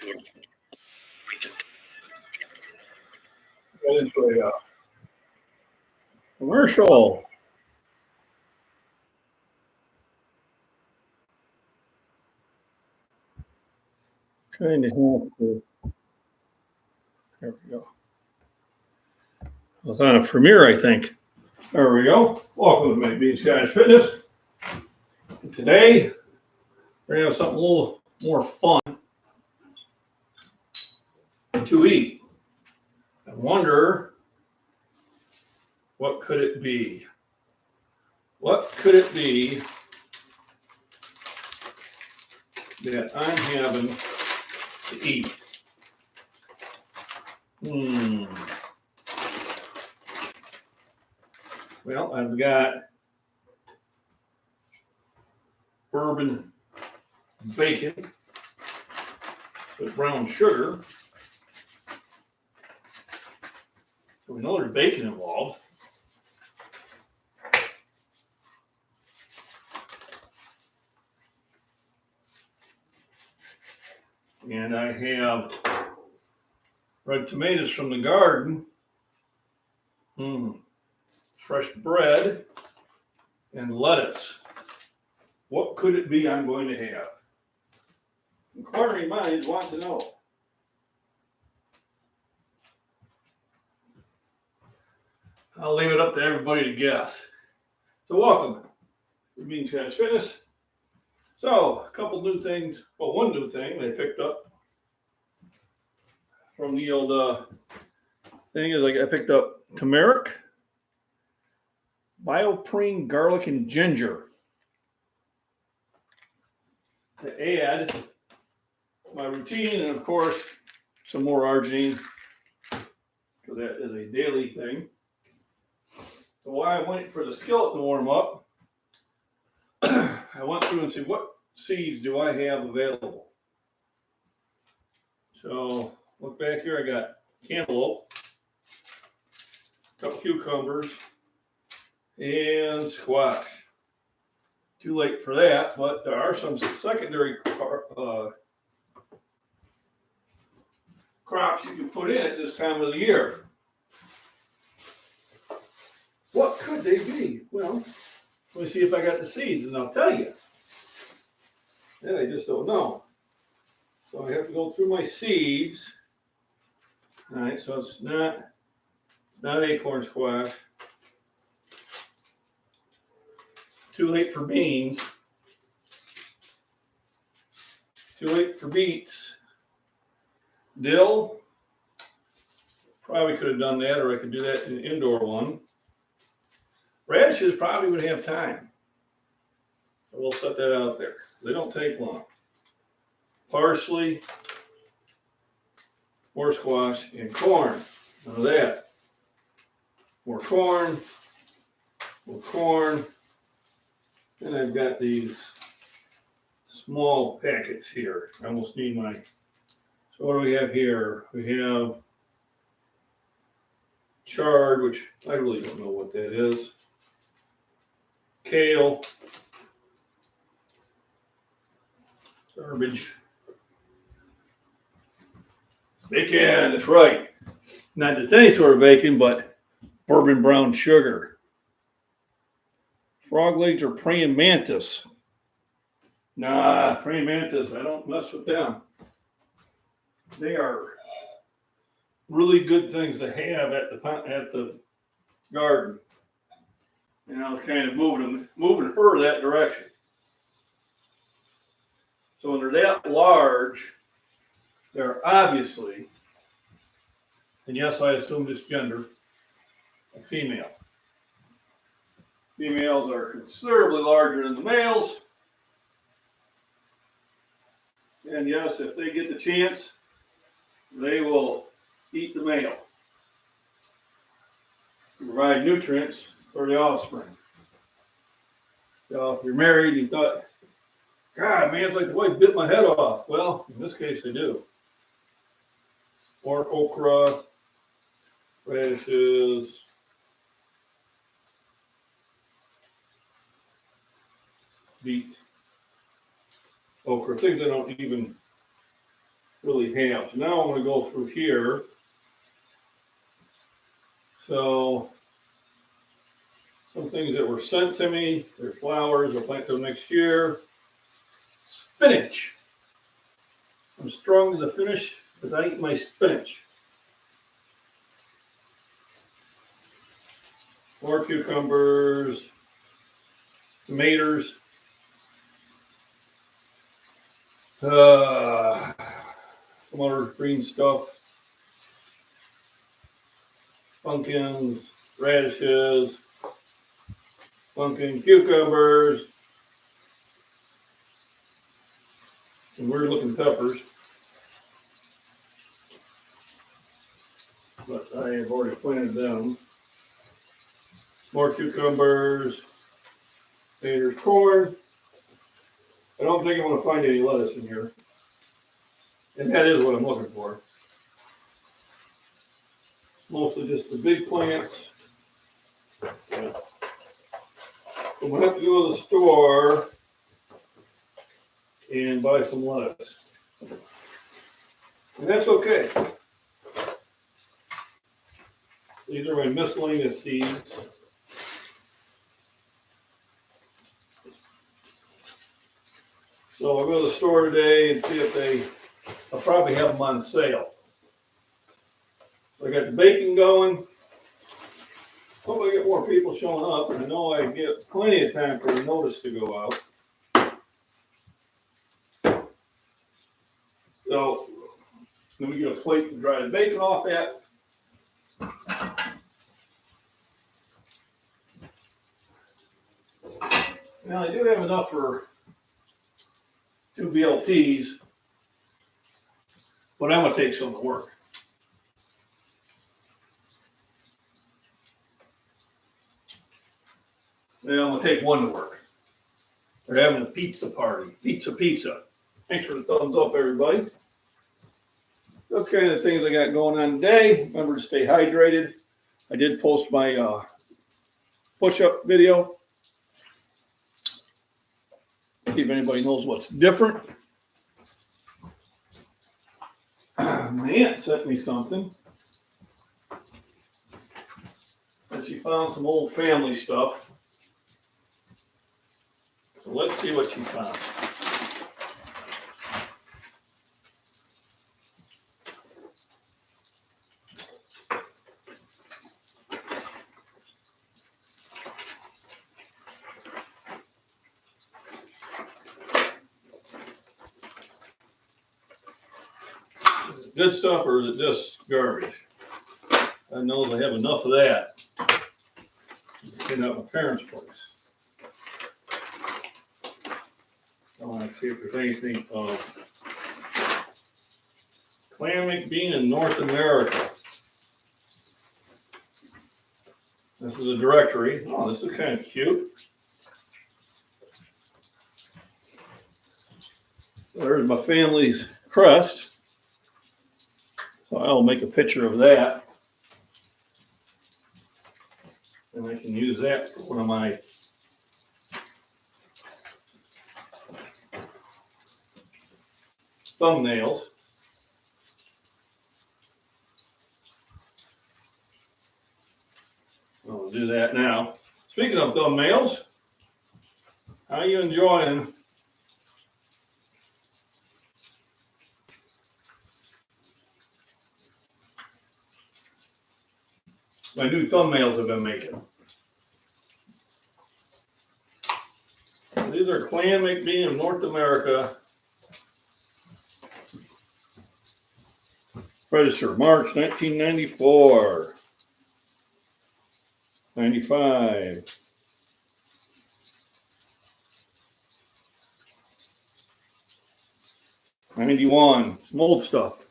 Into a commercial. Trying to have to. There we go. I was on a premiere, I think. There we go. Welcome to MacBean Scottish Fitness. And today, we're going to have something a little more fun to eat. I wonder, what could it be? What could it be that I'm having to eat? Well, I've got bourbon bacon with brown sugar. So we know there's bacon involved. And I have red tomatoes from the garden, fresh bread, and lettuce. What could it be I'm going to have? Inquiring minds want to know. I'll leave it up to everybody to guess. So welcome to MacBean Scottish Fitness. So a couple new things. Well, one new thing they picked up from the old thing is I picked up turmeric, bioprene, garlic, and ginger to add to my routine, and of course some more arginine because that is a daily thing. So while I wait for the skillet to warm up, I went through and see what seeds do I have available. So look back here, I got cantaloupe, a couple cucumbers, and squash. Too late for that, but there are some secondary crops you can put in at this time of the year. What could they be? Well, let me see if I got the seeds, and I'll tell you. Yeah, I just don't know. So I have to go through my seeds. All right, so it's not acorn squash. Too late for beans. Too late for beets. Dill. Probably could have done that, or I could do that in an indoor one. Radishes probably would have time. So we'll set that out there. They don't take long. Parsley, more squash, and corn. None of that. More corn, and I've got these small packets here. I almost need my. So what do we have here? We have chard, which I really don't know what that is. Kale, garbage, bacon. That's right. Not just any sort of bacon, but bourbon brown sugar. Frog legs or praying mantis? Nah, praying mantis, I don't mess with them. They are really good things to have at the garden. And I was kind of moving her that direction. So when they're that large, they're obviously, and yes, I assume this gender, a female. Females are considerably larger than the males. And yes, if they get the chance, they will eat the male to provide nutrients for the offspring. So if you're married, you thought, God, man, it's like the wife bit my head off. Well, in this case, they do. Or okra, radishes, beet, okra, things I don't even really have. So now I'm going to go through here. So some things that were sent to me. There's flowers. I'll plant them next year. Spinach. I'm struggling to finish, but I eat my spinach. More cucumbers, tomatoes, some other green stuff, pumpkins, radishes, pumpkin cucumbers, some weird looking peppers. But I have already planted them. More cucumbers, there's corn. I don't think I'm going to find any lettuce in here. And that is what I'm looking for. Mostly just the big plants. Yeah. I'm going to have to go to the store and buy some lettuce. And that's okay. These are my miscellaneous seeds. So I'll go to the store today and see if I'll probably have them on sale. So I got the baking going. Hope I get more people showing up. I know I get plenty of time for the notice to go out. So let me get a plate to dry the bacon off at. Now I do have enough for 2 BLTs, but I'm going to take some to work. Yeah, I'm going to take one to work. We're having a pizza party. Pizza. Thanks for the thumbs up, everybody. That's kind of the things I got going on today. Remember to stay hydrated. I did post my push-up video. See if anybody knows what's different. My aunt sent me something. And she found some old family stuff. So let's see what she found. Is it good stuff or is it just garbage? I know they have enough of that. Clean up my parents' place. I want to see if there's anything of Clan MacBean in North America. This is a directory. Oh, this is kind of cute. There's my family's crest. So I'll make a picture of that. And I can use that for one of my thumbnails. I'll do that now. Speaking of thumbnails, how are you enjoying my new thumbnails I've been making? These are Clan MacBean of North America. Register March 1994. 95. 91. Some old stuff.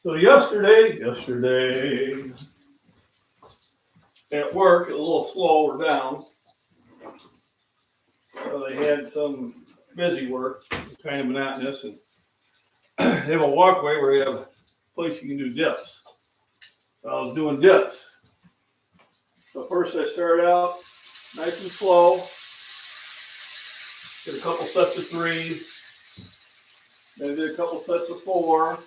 So yesterday at work, a little slow, we're down. So they had some busy work, kind of monotonous, and they have a walkway where you have a place you can do dips. So I was doing dips. So first I started out nice and slow. Did a couple sets of 3. Then I did a couple sets of 4.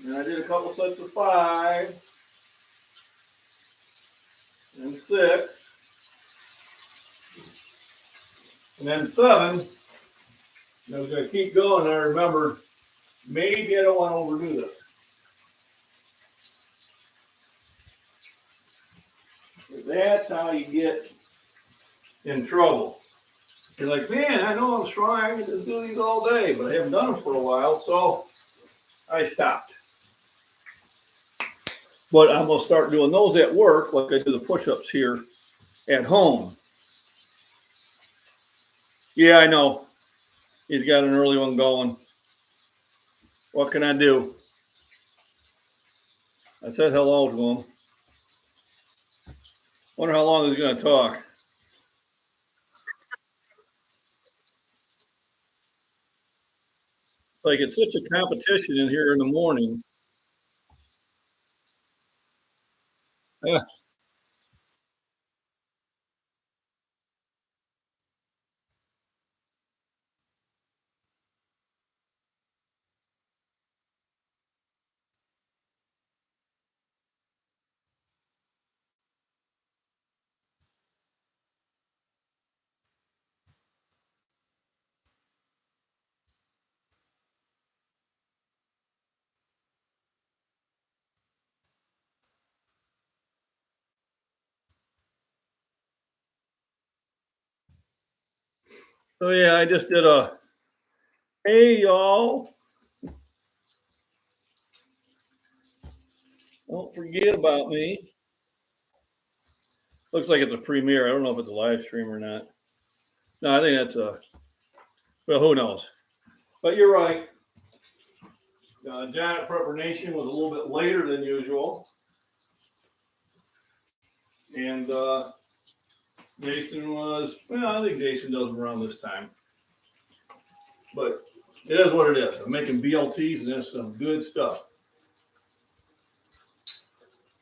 Then I did a couple sets of 5. And 6. And then 7. And I was going to keep going. And I remembered maybe I don't want to overdo this. That's how you get in trouble. You're like, man, I know I'm strong. I can just do these all day, but I haven't done them for a while, so I stopped. But I'm going to start doing those at work, like I do the push-ups here at home. Yeah, I know. He's got an early one going. What can I do? I said hello to him. Wonder how long he's going to talk. Like, it's such a competition in here in the morning. Yeah. So, yeah, I just did a, hey, y'all. Don't forget about me. Looks like it's a premiere. I don't know if it's a live stream or not. No, I think that's a, well, who knows? But you're right. John at Prepper Nation was a little bit later than usual. And Jason was, well, I think Jason does them around this time. But it is what it is. I'm making BLTs and that's some good stuff.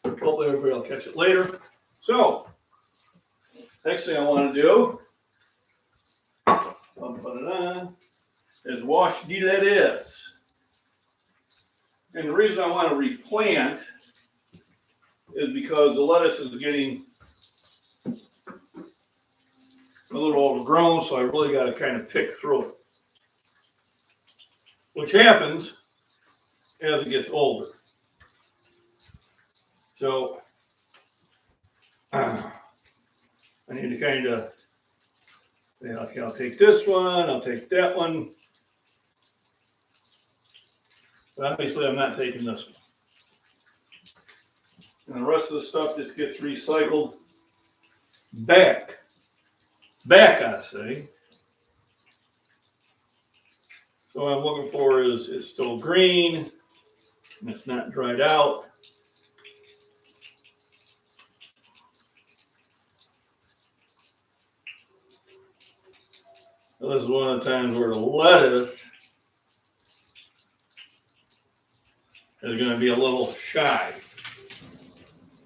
Hopefully everybody will catch it later. So, next thing I want to do, is wash the lettuce. And the reason I want to replant is because the lettuce is getting a little overgrown, so I really got to kind of pick through it. Which happens as it gets older. So I need to kind of, okay, I'll take this one, I'll take that one. But obviously I'm not taking this one. And the rest of the stuff just gets recycled back, I say. So what I'm looking for is it's still green and it's not dried out. So this is one of the times where the lettuce is going to be a little shy.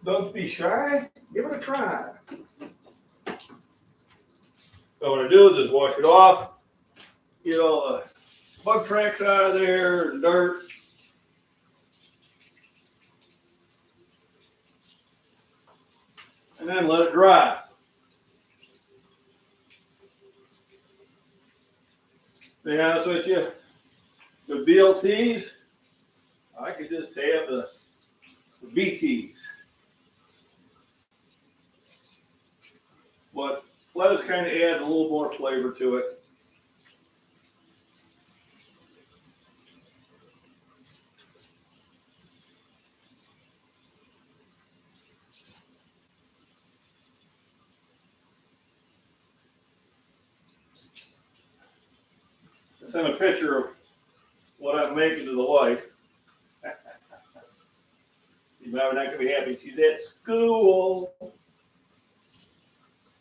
Don't be shy. Give it a try. So what I do is just wash it off, get all the bug tracks out of there, and dirt. And then let it dry. To be honest with you, the BLTs, I could just have the BTs. But lettuce kind of adds a little more flavor to it. I sent a picture of what I'm making to the wife. She's probably not going to be happy. She's at school.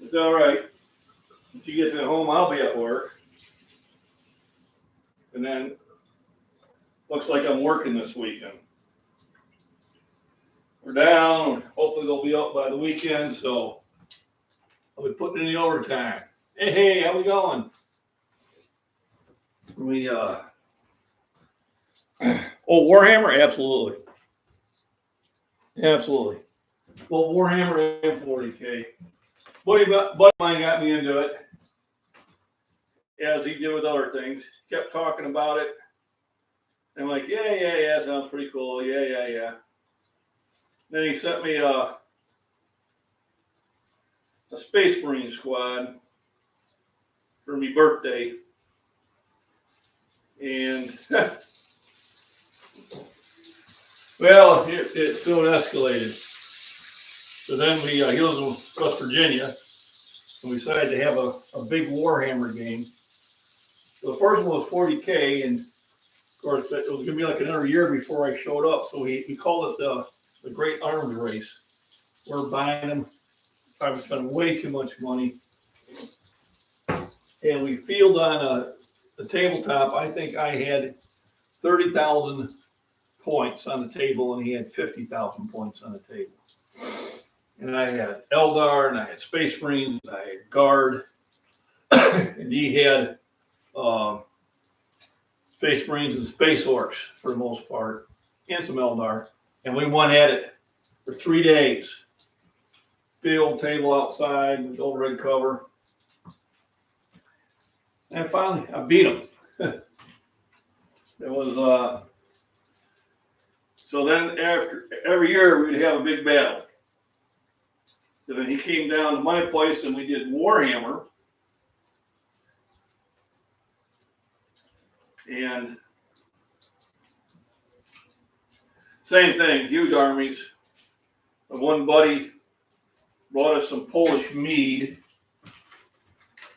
It's all right. When she gets at home, I'll be at work. And then looks like I'm working this weekend. We're down. Hopefully they'll be up by the weekend, so I'll be putting in the overtime. Hey, how we going? Warhammer? Absolutely. Absolutely. Well, Warhammer and 40K. Buddy of mine got me into it, as he did with other things. Kept talking about it. And I'm like, yeah, sounds pretty cool. Yeah. Then he sent me a Space Marine squad for my birthday. And, well, it soon escalated. So then he was in West Virginia, and we decided to have a big Warhammer game. So the first one was 40K, and of course it was going to be like another year before I showed up. So we called it the Great Arms Race. We're buying them. I spent way too much money, and we field on the tabletop. I think I had 30,000 points on the table, and he had 50,000 points on the table. And I had Eldar, and I had Space Marines, and I had Guard, and he had Space Marines and Space Orcs for the most part, and some Eldar. And we went at it for 3 days. Big old table outside with old red cover. And finally, I beat him. It was, so then after every year we'd have a big battle. So then he came down to my place and we did Warhammer. And same thing, huge armies. One buddy brought us some Polish mead.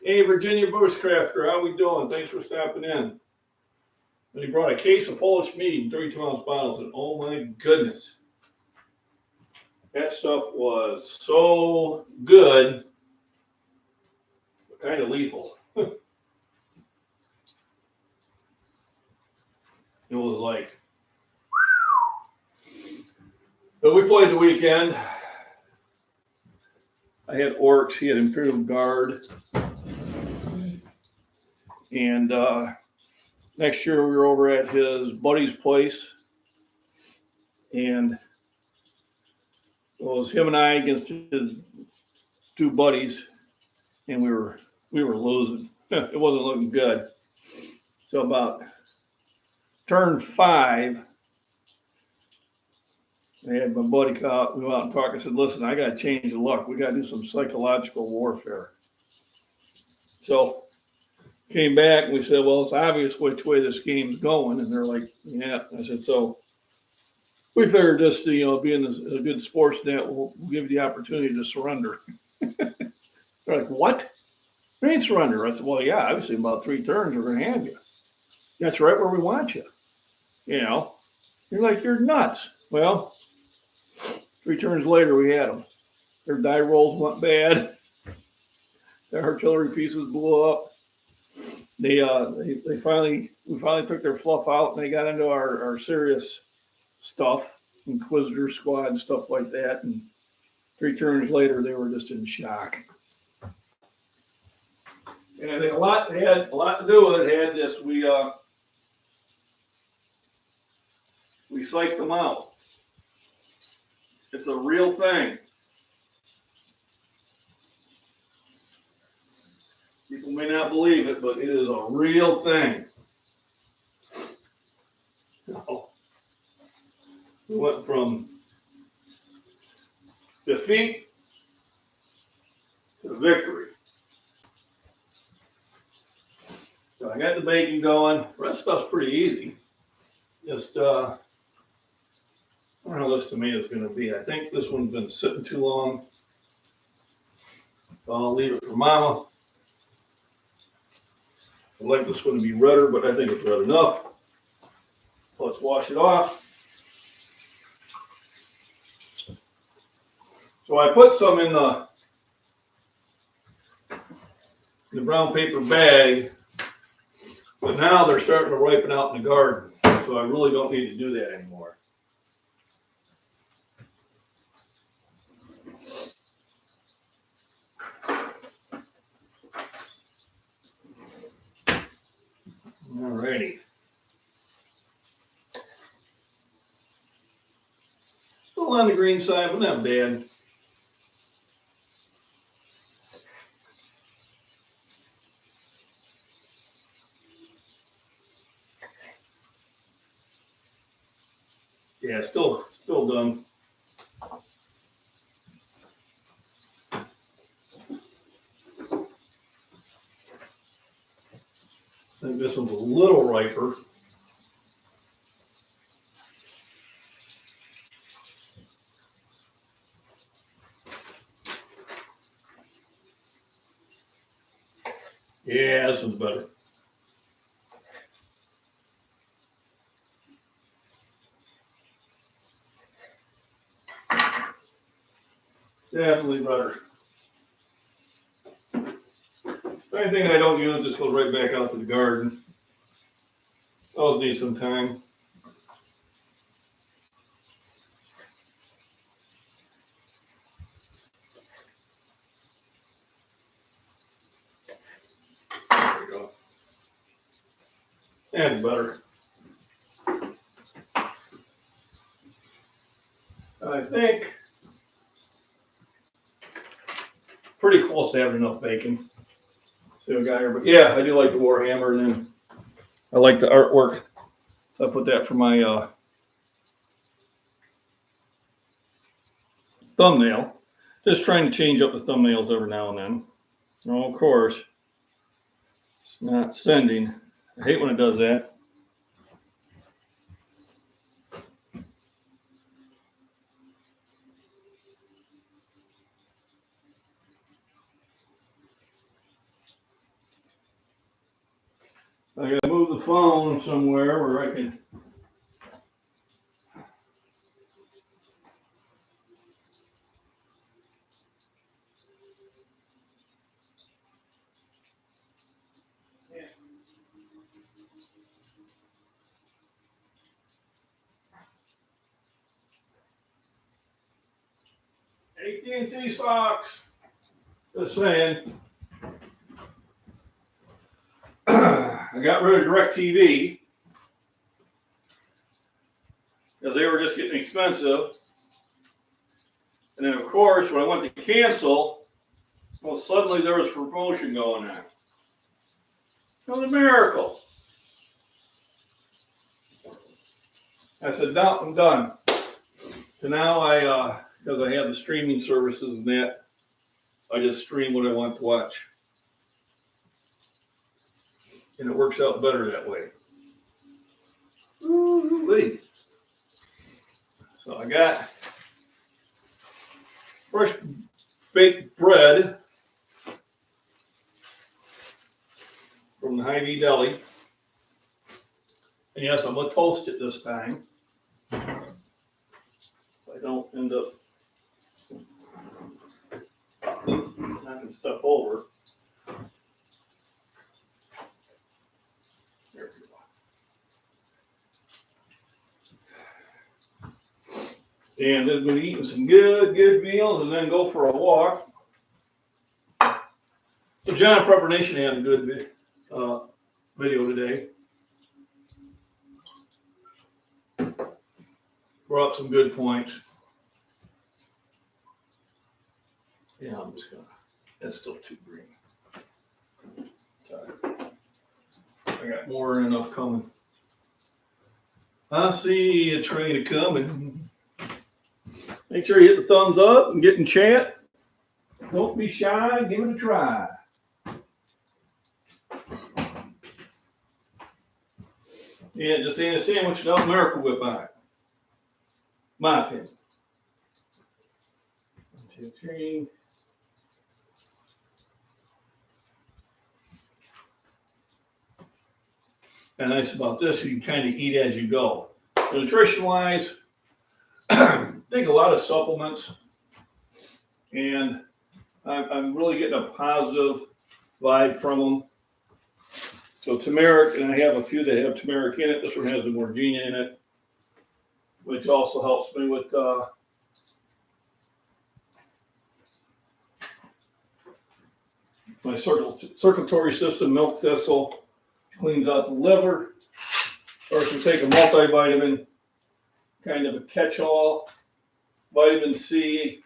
Hey, Virginia Bushcrafter, how we doing? Thanks for stopping in. And he brought a case of Polish mead in 32-ounce bottles, and oh my goodness. That stuff was so good, but kind of lethal. It was like, but we played the weekend. I had Orcs, he had Imperial Guard. And next year we were over at his buddy's place. And it was him and I against his two buddies. And we were losing. It wasn't looking good. So about turn 5, I had my buddy we went out and talked. I said, listen, I got to change the luck. We got to do some psychological warfare. So came back and we said, well, it's obvious which way this game's going. And they're like, yeah. I said, so we figured this, being a good sports net, we'll give you the opportunity to surrender. They're like, what? We ain't surrender. I said, well, yeah, obviously in about 3 turns, we're going to have you. That's right where we want you. You're like, you're nuts. Well, 3 turns later, we had them. Their die rolls went bad. Their artillery pieces blew up. We finally took their fluff out, and they got into our serious stuff, Inquisitor squad and stuff like that. And 3 turns later, they were just in shock. And I think it had a lot to do with it. It had this, we psyched them out. It's a real thing. People may not believe it, but it is a real thing. We went from defeat to victory. So I got the bacon going. The rest of the stuff's pretty easy. Just, I don't know how this tomato is going to be. I think this one's been sitting too long. So I'll leave it for Mama. I'd like this one to be redder, but I think it's red enough. Let's wash it off. So I put some in the in the brown paper bag, but now they're starting to ripen out in the garden, so I really don't need to do that anymore. Alrighty. Still on the green side, but not bad. Yeah, still done. I think this one's a little riper. Yeah, this one's better. Definitely better. Anything I don't use just goes right back out to the garden. Always need some time. There we go. And butter. I think pretty close to having enough bacon. See what I got here, but yeah, I do like the Warhammer, and then I like the artwork. So I put that for my thumbnail. Just trying to change up the thumbnails every now and then. Oh, of course, it's not sending. I hate when it does that. I gotta move the phone somewhere where I can. AT&T stocks. Just saying. I got rid of DirecTV because they were just getting expensive. And then, of course, when I went to cancel, well, suddenly there was a promotion going on. It was a miracle. I said, no, I'm done. So now because I have the streaming services and that, I just stream what I want to watch. And it works out better that way. Ooh-wee. So I got fresh baked bread from the Hy-Vee Deli. And yes, I'm going to toast it this time. I don't end up knocking stuff over. There we go. And then we'll be eating some good meals and then go for a walk. So John Prepper Nation had a good video today. Brought up some good points. Yeah, I'm just gonna. That's still too green. Sorry. I got more than enough coming. I see a train coming. Make sure you hit the thumbs up and get in chat. Don't be shy. Give it a try. Yeah, just ain't a sandwich without Miracle Whip on it. My opinion. 1, 2, 3. And nice about this, you can kind of eat as you go. Nutrition wise, take a lot of supplements, and I'm really getting a positive vibe from them. So turmeric, and I have a few that have turmeric in it. This one has the morgina in it, which also helps me with my circulatory system. Milk thistle cleans out the liver. Or if you take a multivitamin, kind of a catch-all. Vitamin C,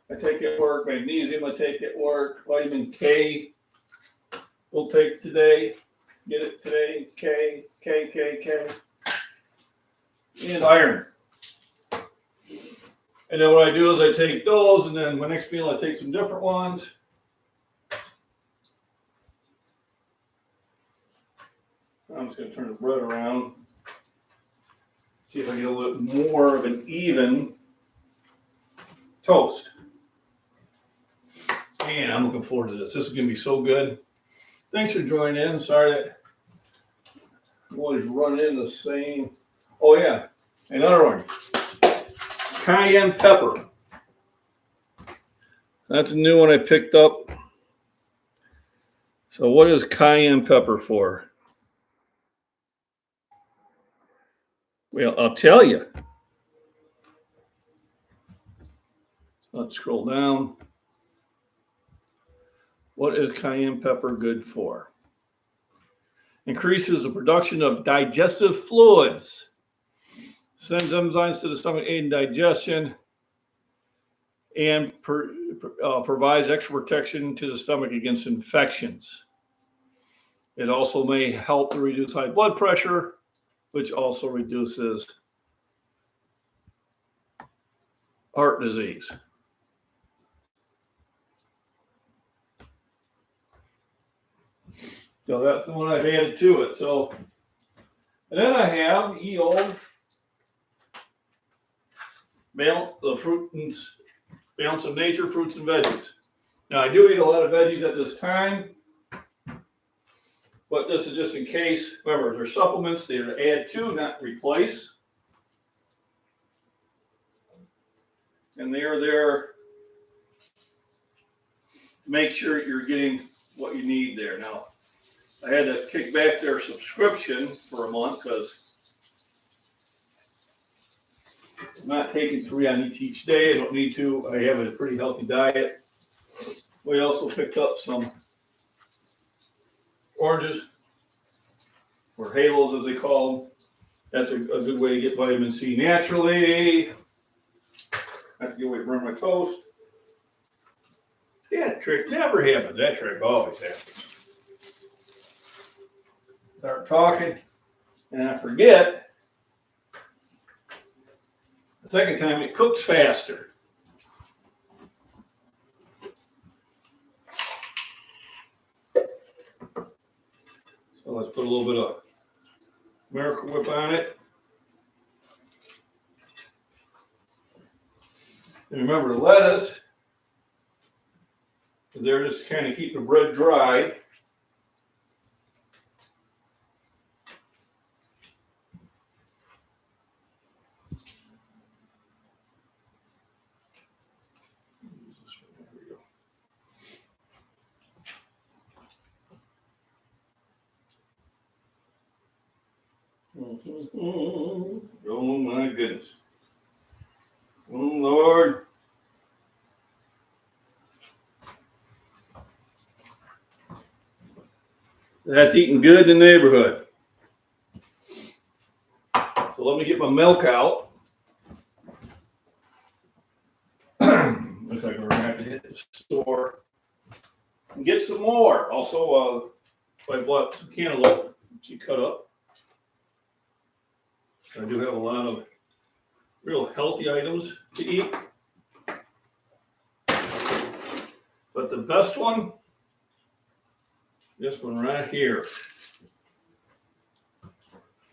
I take at work. Magnesium, I take at work. Vitamin K, we'll take today. Get it today. K. And iron. And then what I do is I take those, and then my next meal I take some different ones. I'm just going to turn the bread around. See if I get a little bit more of an even toast. Man, I'm looking forward to this. This is going to be so good. Thanks for joining in. Sorry that I'm always running into the same. Oh, yeah. Another one. Cayenne pepper. That's a new one I picked up. So what is cayenne pepper for? Well, I'll tell you. Let's scroll down. What is cayenne pepper good for? Increases the production of digestive fluids. Sends enzymes to the stomach, aid in digestion, and provides extra protection to the stomach against infections. It also may help to reduce high blood pressure, which also reduces heart disease. So that's the one I've added to it. So, and then I have the old balance of nature, fruits and veggies. Now I do eat a lot of veggies at this time, but this is just in case. Remember, they're supplements. They're to add to, not replace. And they're there to make sure you're getting what you need there. Now, I had to kick back their subscription for a month because I'm not taking 3 on each day. I don't need to. I have a pretty healthy diet. We also picked up some oranges, or halos as they call them. That's a good way to get vitamin C naturally. I have to get away from my toast. That trick never happens. That trick always happens. Start talking, and I forget. The second time it cooks faster. So let's put a little bit of Miracle Whip on it. And remember the lettuce, they're just kind of keep the bread dry. Oh my goodness. Oh Lord. That's eating good in the neighborhood. So let me get my milk out. Looks like we're gonna have to hit the store and get some more. Also, I bought some cantaloupe, which you cut up. I do have a lot of real healthy items to eat. But the best one, this one right here.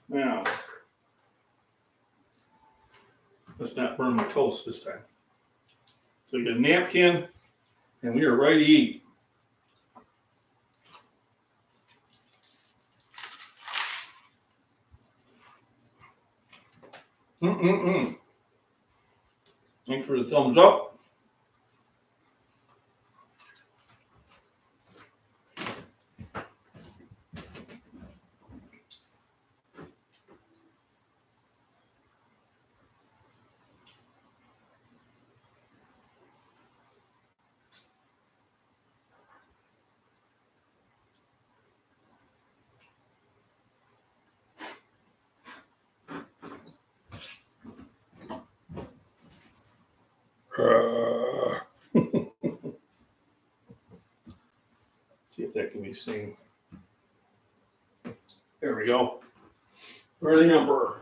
Now, let's not burn my toast this time. So you get a napkin, and we are ready to eat. Thanks for the thumbs up. See if that can be seen. There we go. We're the emperor.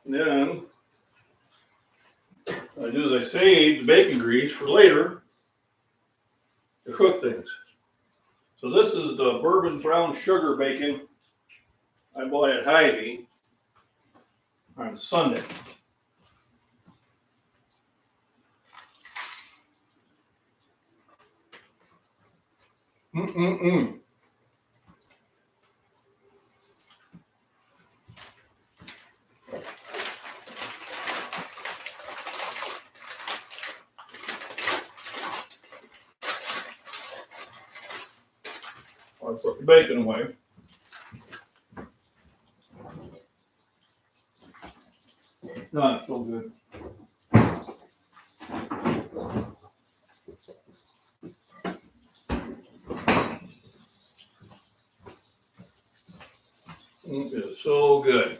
And then what I do is I save the bacon grease for later to cook things. So this is the bourbon brown sugar bacon I bought at Hy-Vee on Sunday. I'll put the bacon away. Not so good. It is so good.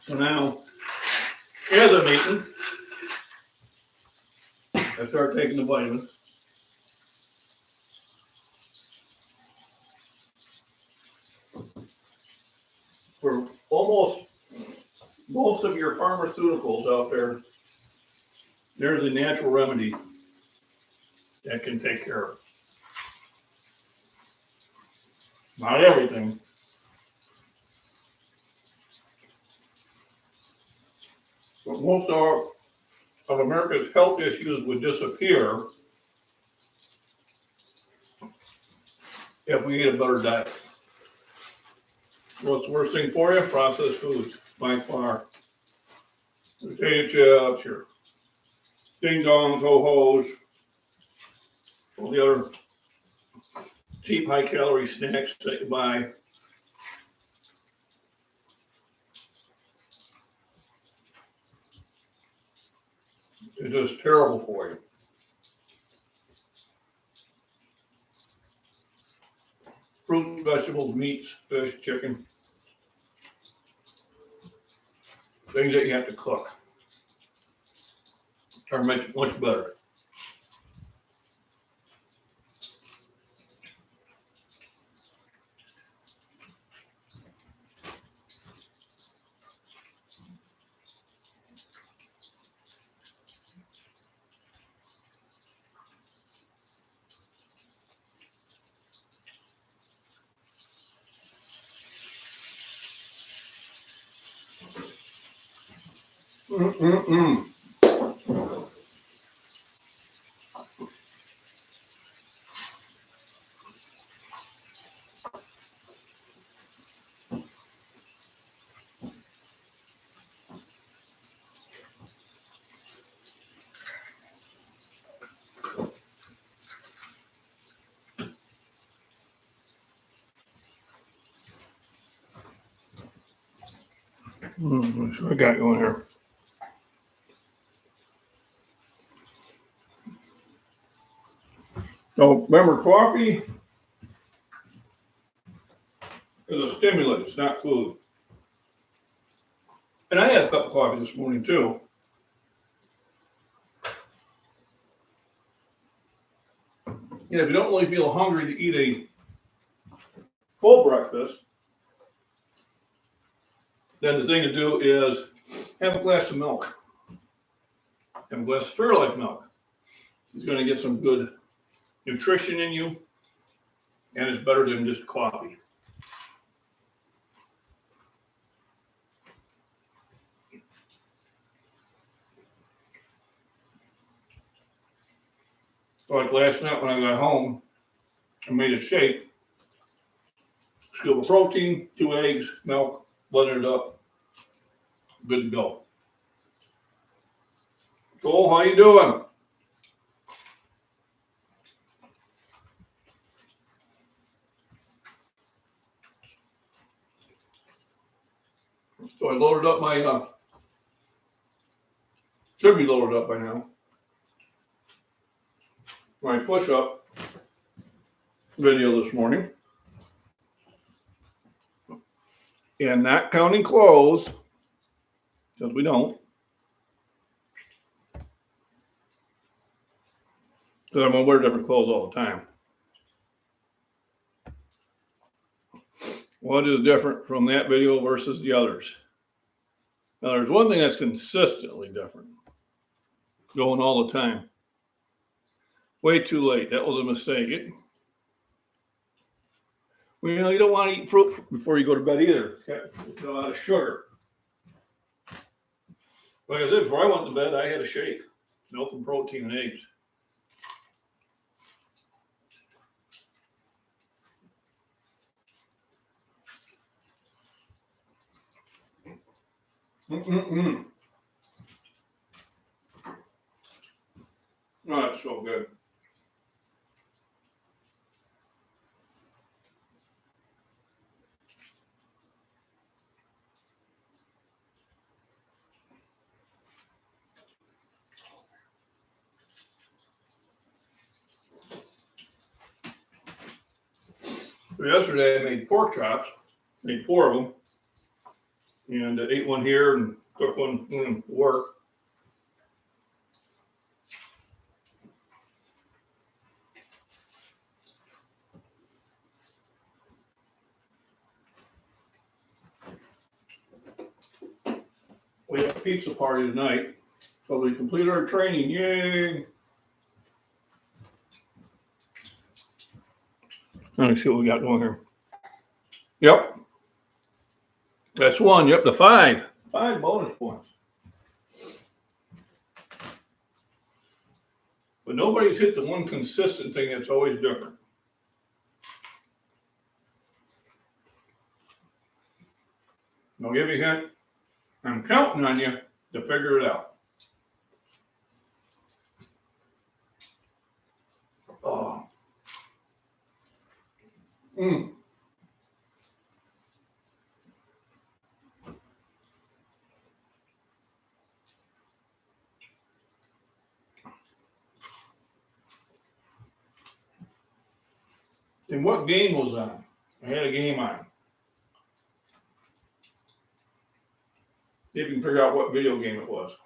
So now, as I'm eating, I start taking the vitamins. For almost most of your pharmaceuticals out there, there's a natural remedy that can take care of it. Not everything. But most of America's health issues would disappear if we eat a better diet. What's the worst thing for you? Processed foods, by far. Potato chips, your ding dongs, ho-hos, all the other cheap, high calorie snacks that you buy. It's just terrible for you. Fruit, vegetables, meats, fish, chicken. Things that you have to cook are much better. What's I got going here? So remember, coffee is a stimulant. It's not food. And I had a cup of coffee this morning too. And if you don't really feel hungry to eat a full breakfast, then the thing to do is have a glass of milk. Have a glass of Fairlife milk. It's going to get some good nutrition in you, and it's better than just coffee. Like last night when I got home, I made a shake. Scoop of protein, 2 eggs, milk, blended it up. Good to go. Joel, how you doing? So I loaded up my, should be loaded up by now, my push-up video this morning. And not counting clothes, because we don't. Because I'm gonna wear different clothes all the time. What is different from that video versus the others? Now, there's one thing that's consistently different, going all the time. Way too late. That was a mistake. Well, you don't want to eat fruit before you go to bed either. It's got a lot of sugar. Like I said, before I went to bed, I had a shake, milk and protein and eggs. Oh, that's so good. So yesterday I made pork chops, made 4 of them, and ate one here and cooked one to work. We have a pizza party tonight, so we completed our training. Yay! Let me see what we got going here. Yep. That's 1. Yep, the 5. 5 bonus points. But nobody's hit the one consistent thing that's always different. I'll give you a hint. I'm counting on you to figure it out. Oh. And what game was on? I had a game on. See if you can figure out what video game it was.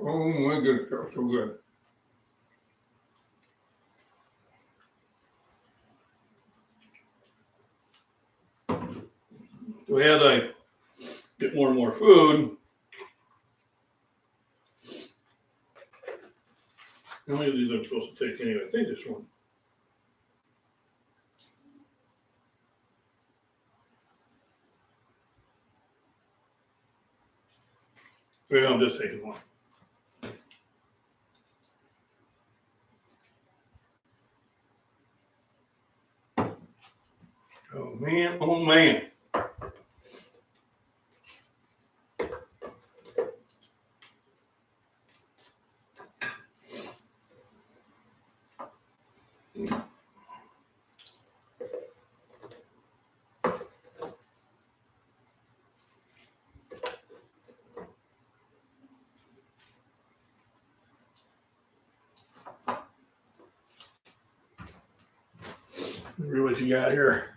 Oh my goodness, that was so good. So as I get more and more food, how many of these I'm supposed to take anyway? I think this one. Maybe I'm just taking one. Oh man, oh man. Read what you got here.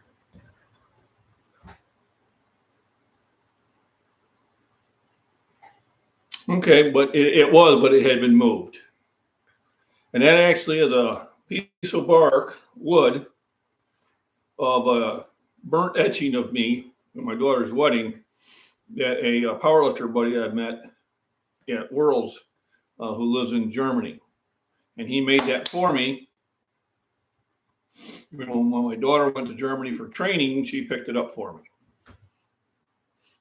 Okay, but it had been moved. And that actually is a piece of bark, wood, of a burnt etching of me at my daughter's wedding that a powerlifter buddy I met at Worlds, who lives in Germany. and he made that for me. You know, when my daughter went to Germany for training, she picked it up for me.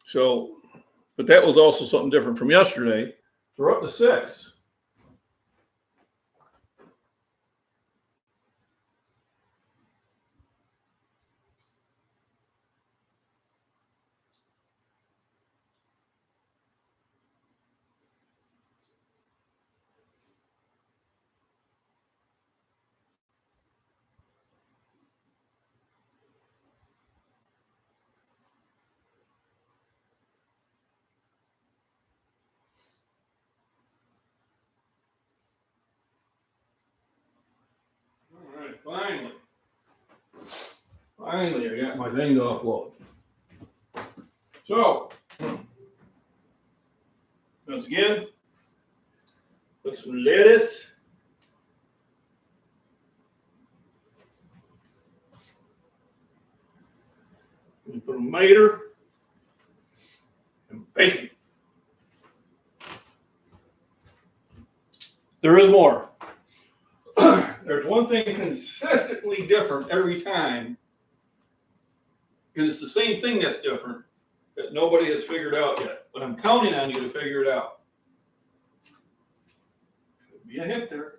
So, but that was also something different from yesterday. We're up to 6. All right, finally I got my thing to upload. So, once again, put some lettuce. We put a tomato and bacon. There is more. There's one thing consistently different every time, and it's the same thing that's different that nobody has figured out yet. But I'm counting on you to figure it out. Could be a hint there.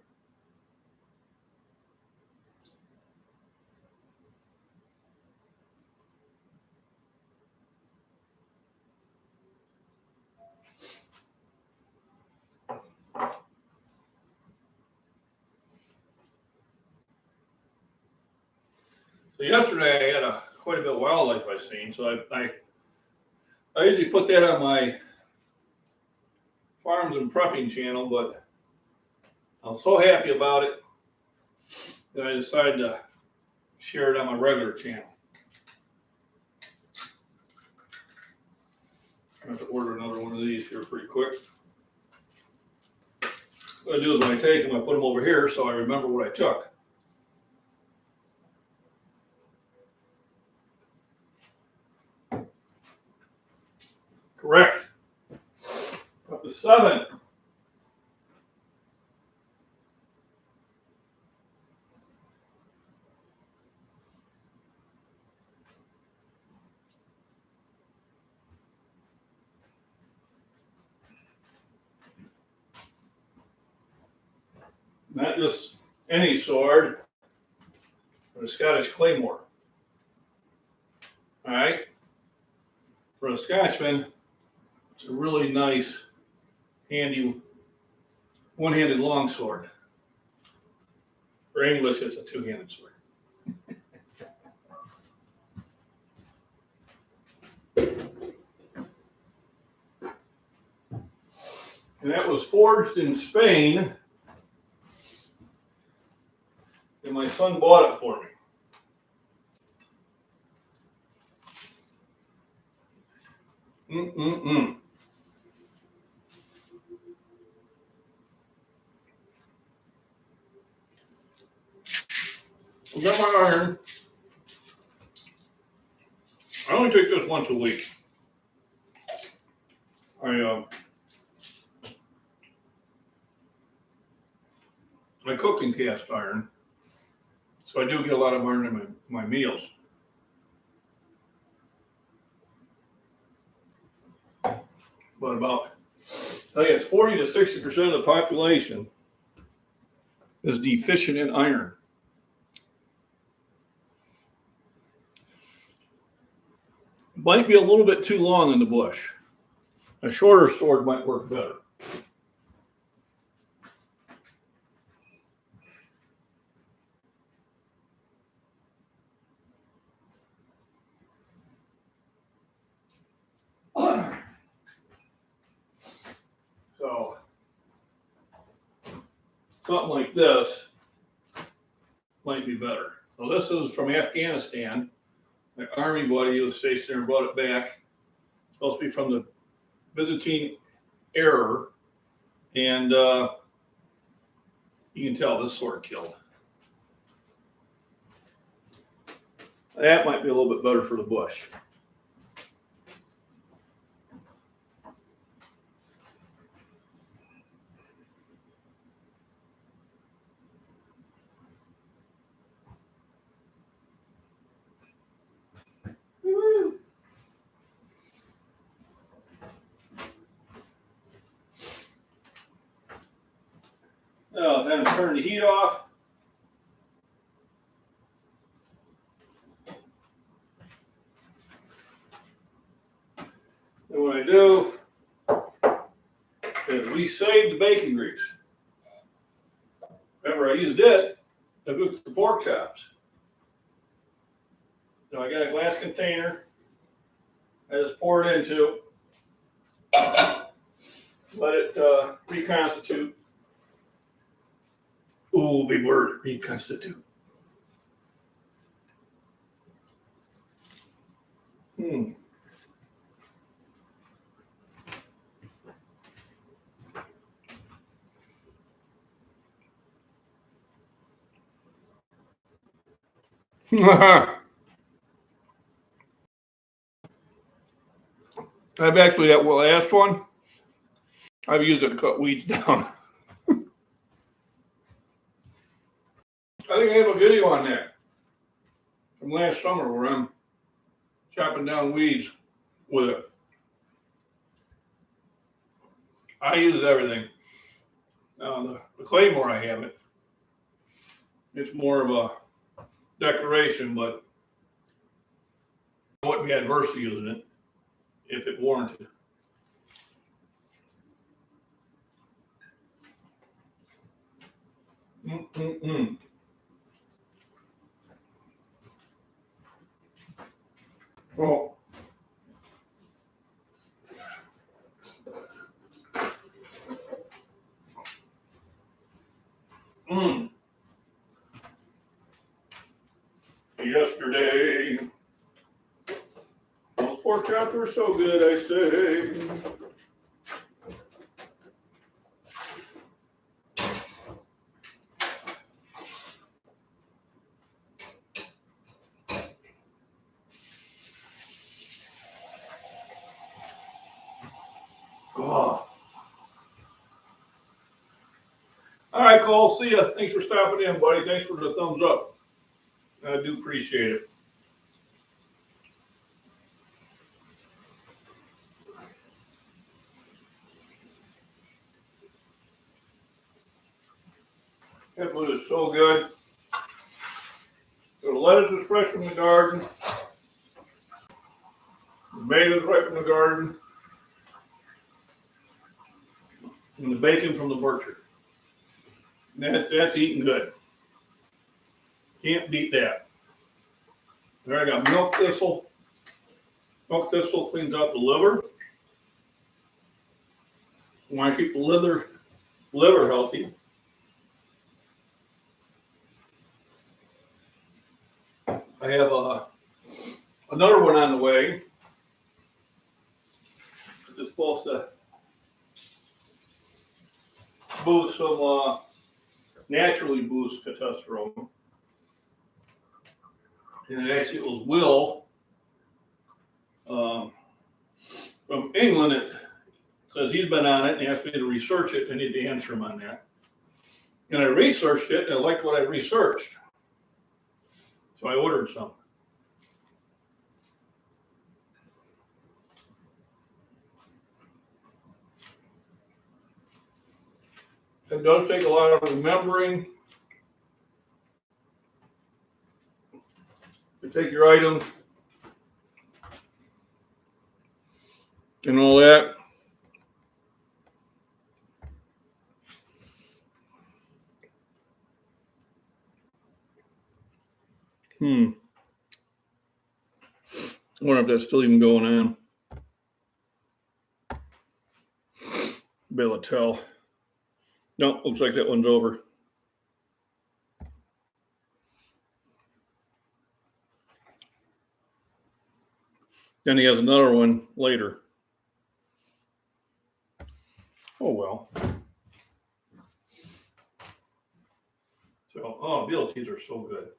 So yesterday I had quite a bit of wildlife I seen. So I usually put that on my farms and prepping channel, but I was so happy about it that I decided to share it on my regular channel. I have to order another one of these here pretty quick. What I do is when I take them, I put them over here so I remember what I took. Correct. Up to 7. Not just any sword, but a Scottish claymore. All right. For a Scotchman, it's a really nice, handy, one-handed longsword. For English, it's a two-handed sword. And that was forged in Spain. And my son bought it for me. I got my iron. I only take this once a week. I cook in cast iron, so I do get a lot of iron in my meals. But about, I think it's 40 to 60% of the population is deficient in iron. Might be a little bit too long in the bush. A shorter sword might work better. So, something like this might be better. So this is from Afghanistan. My army buddy who was stationed there and brought it back. It's supposed to be from the Byzantine era. And you can tell this sword killed. That might be a little bit better for the bush. Then turn the heat off. And what I do is we save the bacon grease. Remember, I used it to cook the pork chops. So I got a glass container. I just pour it into. Let it reconstitute. Ooh, big word, reconstitute. I've actually, that last one, I've used it to cut weeds down. I think I have a video on that from last summer where I'm chopping down weeds with it. I use everything. The claymore, I have it. It's more of a decoration, but I wouldn't be adverse to using it if it warranted. Oh. Yesterday, those pork chops were so good, I say. Oh. All right, Cole, see ya. Thanks for stopping in, buddy. Thanks for the thumbs up. I do appreciate it. That food is so good. The lettuce is fresh from the garden. The tomato is right from the garden. And the bacon from the butcher. That's eating good. Can't beat that. There I got milk thistle. Milk thistle cleans out the liver. Want to keep the liver healthy. I have another one on the way. It's supposed to boost some, naturally boost testosterone. And actually it was Will from England. It says he's been on it and asked me to research it. I need to answer him on that. And I researched it and I liked what I researched. So I ordered some. It does take a lot of remembering to take your items and all that. I wonder if that's still even going on. Be able to tell. No, looks like that one's over. Then he has another one later. Oh well. So, BLTs are so good.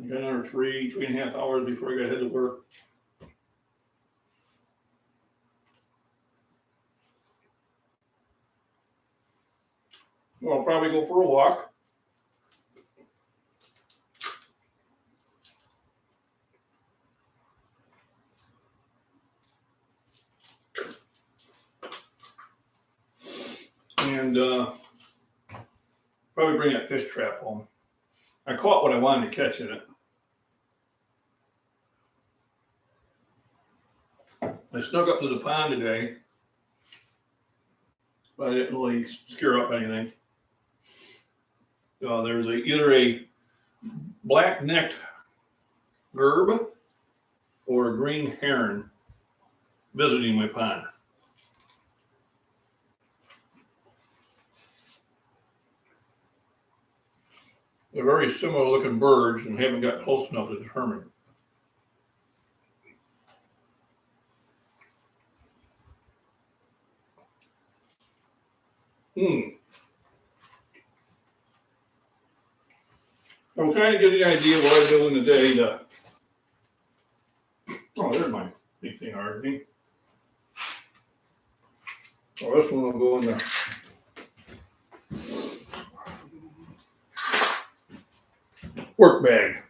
I got another 3.5 hours before I got to head to work. Well, I'll probably go for a walk. and probably bring that fish trap home. I caught what I wanted to catch in it. I snuck up to the pond today, but I didn't really scare up anything. There's either a black-necked gerb or a green heron visiting my pond. They're very similar looking birds and haven't got close enough to determine. I'm trying to get the idea what I'm doing today. Oh, there's my big thing already. Oh, this one will go in there. Work bag.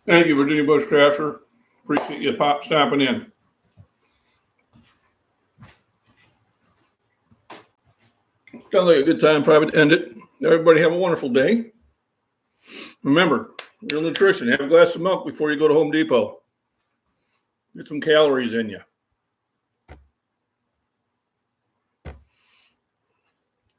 Thank you, Virginia Bushcrafter. Appreciate you stopping in. Sounds like a good time probably to end it. Everybody have a wonderful day. Remember, real nutrition. Have a glass of milk before you go to Home Depot. Get some calories in you.